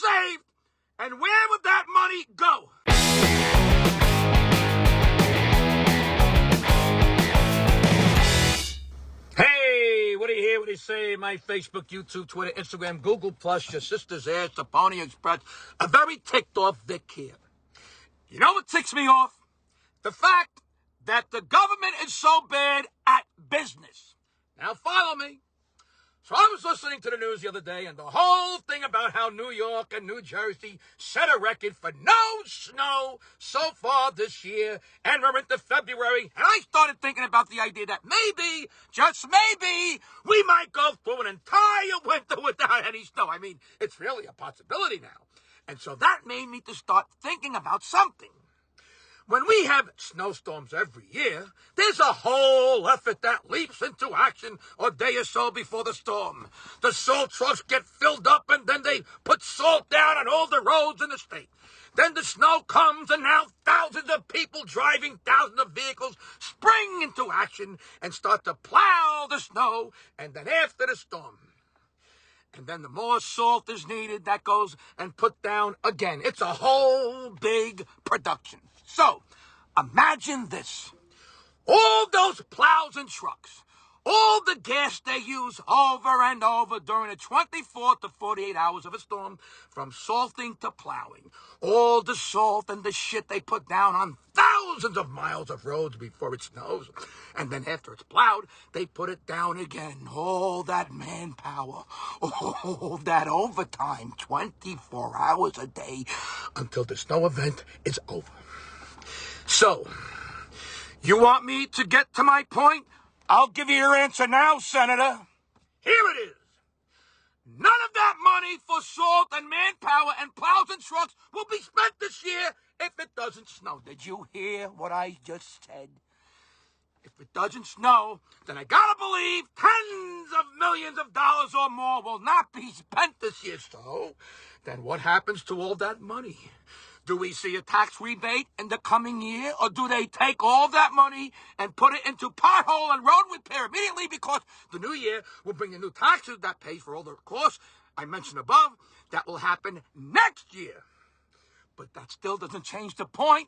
saved, and where would that money go? Hey, what do you hear? What do you say? My Facebook, YouTube, Twitter, Instagram, Google+, your sister's ass, the Pony Express. A very ticked off Vic here. You know what ticks me off? The fact that the government is so bad at business. Now follow me. So I was listening to the news the other day, and the whole thing about how New York and New Jersey set a record for no snow so far this year, and we're into February, and I started thinking about the idea that maybe, just maybe, we might go through an entire winter without any snow. I mean, it's really a possibility now. And so that made me to start thinking about something. When we have snowstorms every year, there's a whole effort that leaps into action a day or so before the storm. The salt trucks get filled up, and then they put salt down on all the roads in the state. Then the snow comes, and now thousands of people driving thousands of vehicles spring into action and start to plow the snow, and then after the storm. And then the more salt is needed, that goes and put down again. It's a whole big production. So, imagine this. All those plows and trucks, all the gas they use over and over during the 24 to 48 hours of a storm, from salting to plowing, all the salt and the shit they put down on thousands of miles of roads before it snows. And then after it's plowed, they put it down again. All that manpower, all that overtime, 24 hours a day until the snow event is over. So, you want me to get to my point? I'll give you your answer now, Senator. Here it is. None of that money for salt and manpower and plows and trucks will be spent this year if it doesn't snow. Did you hear what I just said? If it doesn't snow, then I gotta believe tens of millions of dollars or more will not be spent this year. So, then what happens to all that money? Do we see a tax rebate in the coming year, or do they take all that money and put it into pothole and road repair immediately, because the new year will bring the new taxes that pay for all the costs I mentioned above? That will happen next year. But that still doesn't change the point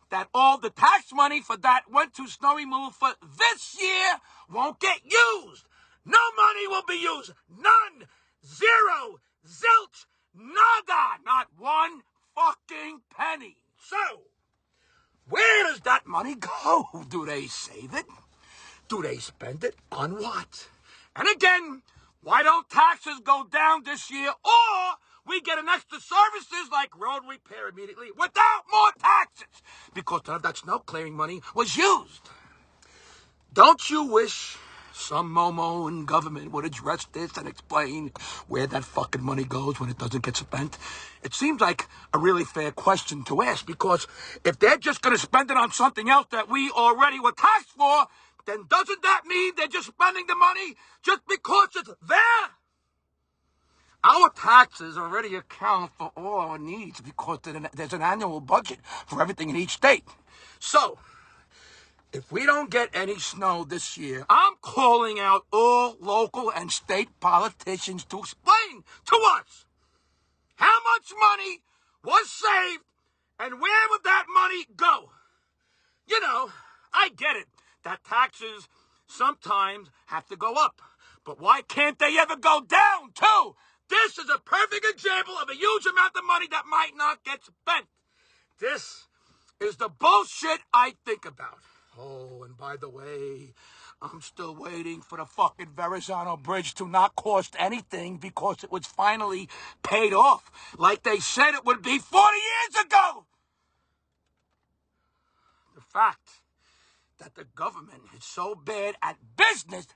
that all the tax money for that went to snow removal for this year won't get used. No money will be used. None. Zero. Zilch. Nada. Not one fucking penny. So, where does that money go? Do they save it? Do they spend it on what? And again, why don't taxes go down this year, or we get an extra services like road repair immediately without more taxes, because none of that snow clearing money was used? Don't you wish some Momo in government would address this and explain where that fucking money goes when it doesn't get spent? It seems like a really fair question to ask, because if they're just going to spend it on something else that we already were taxed for, then doesn't that mean they're just spending the money just because it's there? Our taxes already account for all our needs because there's an annual budget for everything in each state. So, if we don't get any snow this year, I'm calling out all local and state politicians to explain to us how much money was saved and where would that money go? You know, I get it that taxes sometimes have to go up, but why can't they ever go down too? This is a perfect example of a huge amount of money that might not get spent. This is the bullshit I think about. Oh, and by the way, I'm still waiting for the fucking Verrazano Bridge to not cost anything because it was finally paid off, like they said it would be 40 years ago. The fact that the government is so bad at business